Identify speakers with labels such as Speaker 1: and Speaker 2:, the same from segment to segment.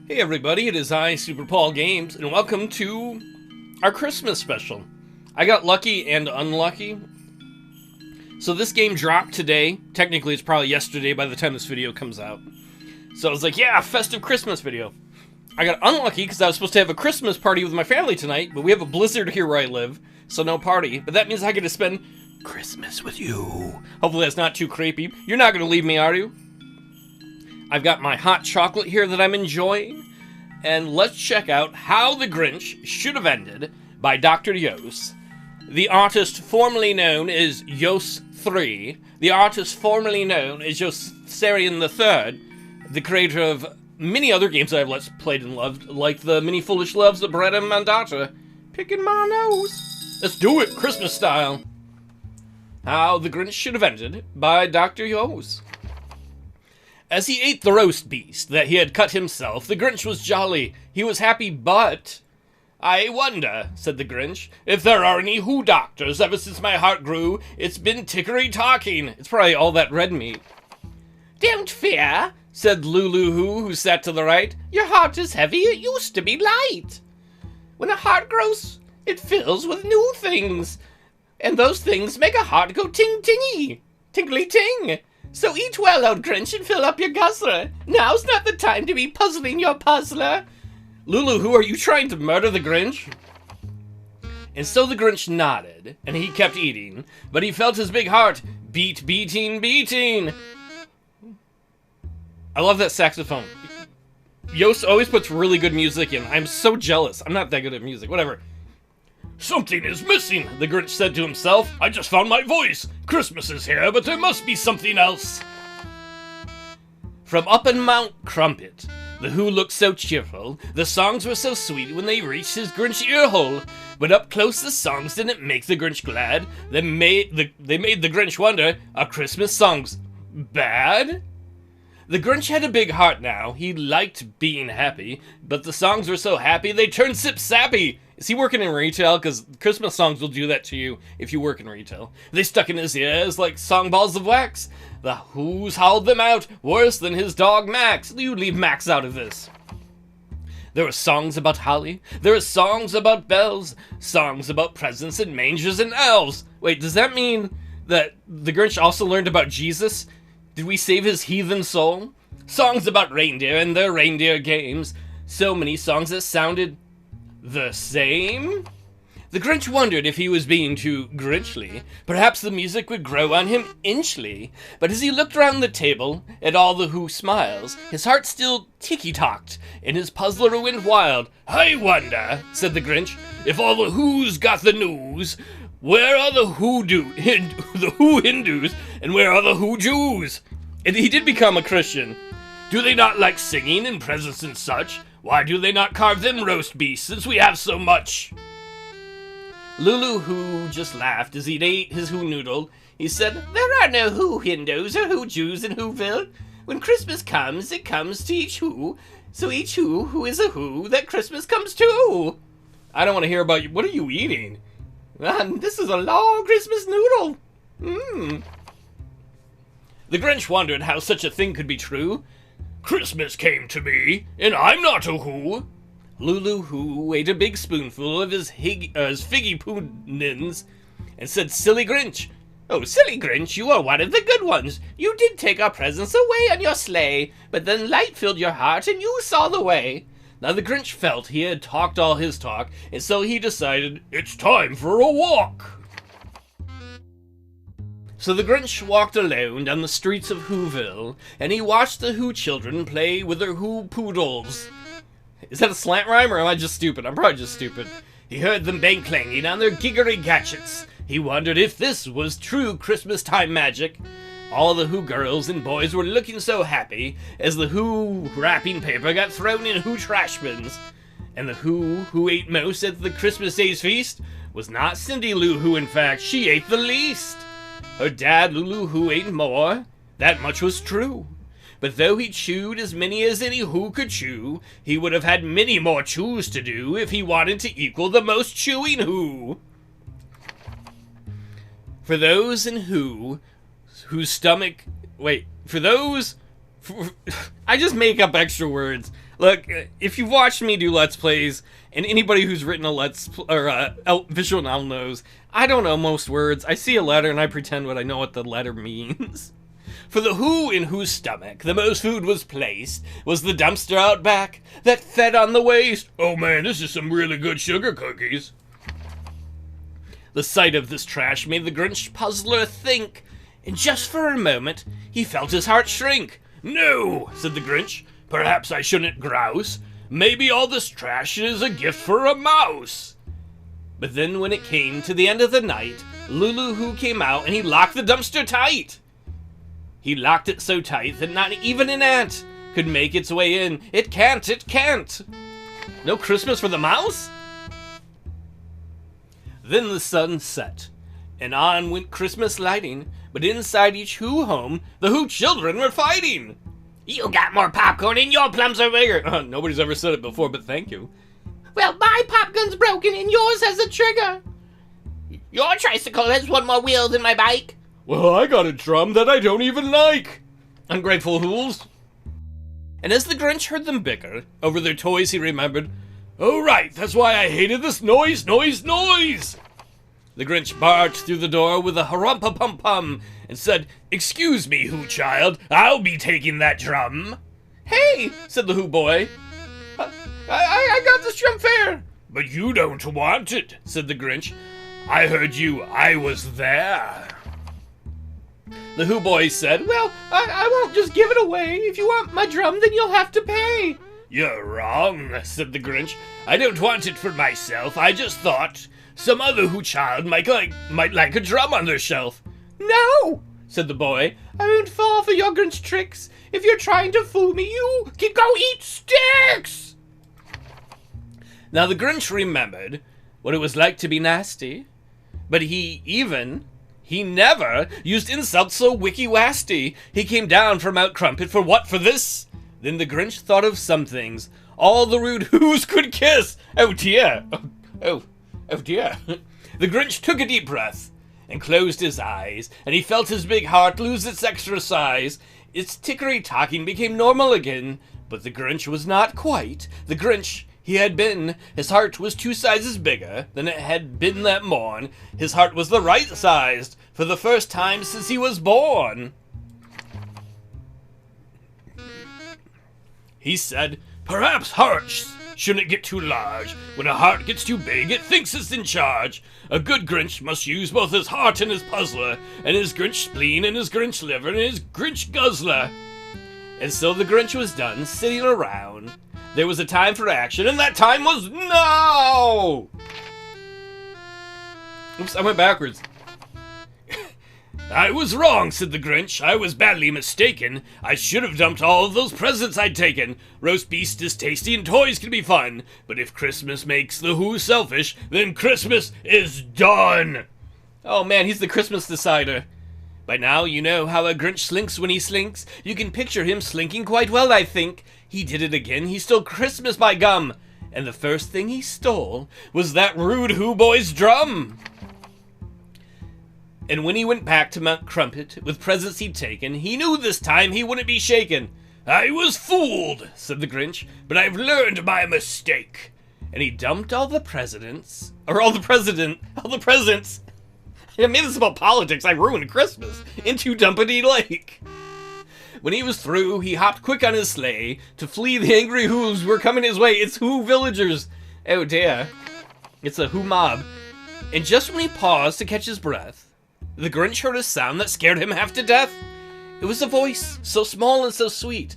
Speaker 1: Hey everybody, it is I, Superpaulgames, and welcome to our Christmas special. I got lucky and unlucky. So this game dropped today. Technically it's probably yesterday by the time this video comes out. So I was like, yeah, festive Christmas video. I got unlucky because I was supposed to have a Christmas party with my family tonight, but we have a blizzard here where I live, so no party. But that means I get to spend Christmas with you. Hopefully that's not too creepy. You're not going to leave me, are you? I've got my hot chocolate here that I'm enjoying, and let's check out How the Grinch Should Have Ended by Dr. Yoss. The artist formerly known as Yoss 3, the artist formerly known as Yossarian III, the creator of many other games that I've let's played and loved, like the Many Foolish Loves of Bread and Mandata. Picking my nose. Let's do it, Christmas style. How the Grinch Should Have Ended by Dr. Yoss. As he ate the roast beast that he had cut himself, the Grinch was jolly. He was happy, but... "I wonder," said the Grinch, "if there are any Who doctors. Ever since my heart grew, it's been tickery-talking." It's probably all that red meat. "Don't fear," said Lulu who sat to the right. "Your heart is heavy. It used to be light. When a heart grows, it fills with new things. And those things make a heart go ting-tingy. Tingly-ting. So eat well, old Grinch, and fill up your guzzler. Now's not the time to be puzzling your puzzler." Lulu, who are you trying to murder the Grinch? And so the Grinch nodded, and he kept eating, but he felt his big heart beating. I love that saxophone. Yoss always puts really good music in. I'm so jealous. I'm not that good at music. Whatever. "Something is missing," the Grinch said to himself. "I just found my voice. Christmas is here, but there must be something else." From up in Mount Crumpet, the Who looked so cheerful. The songs were so sweet when they reached his Grinch earhole. But up close the songs didn't make the Grinch glad. They made the Grinch wonder, are Christmas songs bad? The Grinch had a big heart now. He liked being happy, but the songs were so happy they turned sip-sappy. Is he working in retail? Because Christmas songs will do that to you if you work in retail. They stuck in his ears like song balls of wax. The Who's howled them out worse than his dog Max. You leave Max out of this. There were songs about holly. There were songs about bells. Songs about presents and mangers and elves. Wait, does that mean that the Grinch also learned about Jesus? Did we save his heathen soul? Songs about reindeer and their reindeer games. So many songs that sounded the same? The Grinch wondered if he was being too Grinchly. Perhaps the music would grow on him inchly. But as he looked around the table at all the Who smiles, his heart still ticky-tocked, and his puzzler went wild. "I wonder," said the Grinch, "if all the Who's got the news. Where are the the Who Hindus, and where are the Who Jews?" And he did become a Christian. "Do they not like singing and presents and such? Why do they not carve them roast beasts, since we have so much?" Lulu Who just laughed as he ate his Who noodle. He said, "There are no Who Hindus or Who Jews in Whoville. When Christmas comes, it comes to each Who. So each Who is a Who that Christmas comes to." I don't want to hear about you. What are you eating? Man, this is a long Christmas noodle. The Grinch wondered how such a thing could be true. "Christmas came to me, and I'm not a Who." Lulu Who ate a big spoonful of his figgy puddings and said, "Silly Grinch. Oh, silly Grinch, you are one of the good ones. You did take our presents away on your sleigh, but then light filled your heart and you saw the way." Now the Grinch felt he had talked all his talk, and so he decided, it's time for a walk. So the Grinch walked alone down the streets of Whoville, and he watched the Who children play with their Who poodles. Is that a slant rhyme, or am I just stupid? I'm probably just stupid. He heard them bang clanging on their giggery gadgets. He wondered if this was true Christmas time magic. All the Who girls and boys were looking so happy as the Who wrapping paper got thrown in Who trash bins. And the who ate most at the Christmas Day's feast was not Cindy Lou Who, in fact, she ate the least. Her dad, Lulu Who, ate more. That much was true. But though he chewed as many as any Who could chew, he would have had many more chews to do if he wanted to equal the most chewing Who. For those in whose stomach... Wait, for those... I just make up extra words. Look, if you've watched me do Let's Plays, and anybody who's written a visual novel knows, I don't know most words. I see a letter and I pretend I know what the letter means. For the who in whose stomach the most food was placed was the dumpster out back that fed on the waste. Oh man, this is some really good sugar cookies. The sight of this trash made the Grinch puzzler think, and just for a moment he felt his heart shrink. No, said the Grinch, perhaps I shouldn't grouse. Maybe all this trash is a gift for a mouse. But then when it came to the end of the night, Lulu Who came out and he locked the dumpster tight. He locked it so tight that not even an ant could make its way in. It can't, it can't. No Christmas for the mouse? Then the sun set, and on went Christmas lighting, but inside each Who home, the Who children were fighting. You got more popcorn and your plums are bigger. Nobody's ever said it before, but thank you. Well, my popgun's broken and yours has a trigger. Your tricycle has one more wheel than my bike. Well, I got a drum that I don't even like. Ungrateful Wholes. And as the Grinch heard them bicker over their toys, he remembered, oh right, that's why I hated this noise, noise, noise. The Grinch barged through the door with a harumpa-pum-pum and said, excuse me, Who child, I'll be taking that drum. Hey, said the Who boy, I got this drum fair. But you don't want it, said the Grinch. I heard you, I was there. The Who boy said, well, I won't just give it away. If you want my drum, then you'll have to pay. You're wrong, said the Grinch. I don't want it for myself. I just thought some other Who child might like a drum on their shelf. No, said the boy. I won't fall for your Grinch tricks. If you're trying to fool me, you can go eat sticks. Now the Grinch remembered what it was like to be nasty, but he never used insults so wicky-wasty. He came down from Mount Crumpet for what? For this? Then the Grinch thought of some things all the rude Who's could kiss. Oh dear. Oh dear. The Grinch took a deep breath and closed his eyes, and he felt his big heart lose its extra size. Its tickery-talking became normal again, but the Grinch was not quite the Grinch he had been. His heart was 2 sizes bigger than it had been that morn. His heart was the right sized for the first time since he was born. He said, perhaps hearts shouldn't get too large. When a heart gets too big, it thinks it's in charge. A good Grinch must use both his heart and his puzzler, and his Grinch spleen and his Grinch liver and his Grinch guzzler. And so the Grinch was done sitting around. There was a time for action, and that time was now! Oops, I went backwards. I was wrong, said the Grinch. I was badly mistaken. I should have dumped all of those presents I'd taken. Roast beast is tasty and toys can be fun. But if Christmas makes the Who selfish, then Christmas is done! Oh man, he's the Christmas decider. By now you know how a Grinch slinks when he slinks. You can picture him slinking quite well, I think. He did it again. He stole Christmas by gum. And the first thing he stole was that rude Who boy's drum. And when he went back to Mount Crumpet with presents he'd taken, he knew this time he wouldn't be shaken. I was fooled, said the Grinch, but I've learned my mistake. And he dumped all the presents. I made this about politics. I ruined Christmas. Into Dumpity Lake. When he was through, he hopped quick on his sleigh to flee the angry Who's were coming his way. It's Who villagers. Oh dear. It's a Who mob. And just when he paused to catch his breath, the Grinch heard a sound that scared him half to death. It was a voice, so small and so sweet.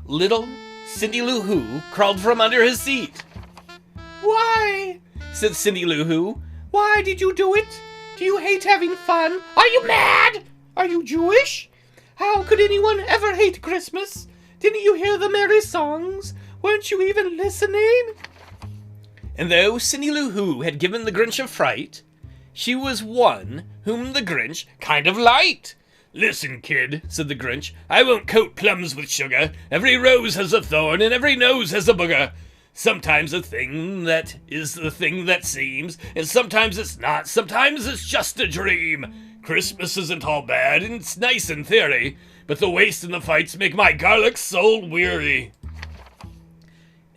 Speaker 1: Little Cindy Lou Who crawled from under his seat. Why, said Cindy Lou Who, why did you do it? Do you hate having fun? Are you mad? Are you Jewish? How could anyone ever hate Christmas? Didn't you hear the merry songs? Weren't you even listening? And though Cindy Lou Who had given the Grinch a fright, she was one whom the Grinch kind of liked. Listen, kid, said the Grinch, I won't coat plums with sugar. Every rose has a thorn and every nose has a booger. Sometimes a thing that is the thing that seems, and sometimes it's not, sometimes it's just a dream. Christmas isn't all bad, and it's nice in theory, but the waste and the fights make my garlic soul weary.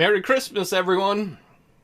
Speaker 1: Merry Christmas, everyone!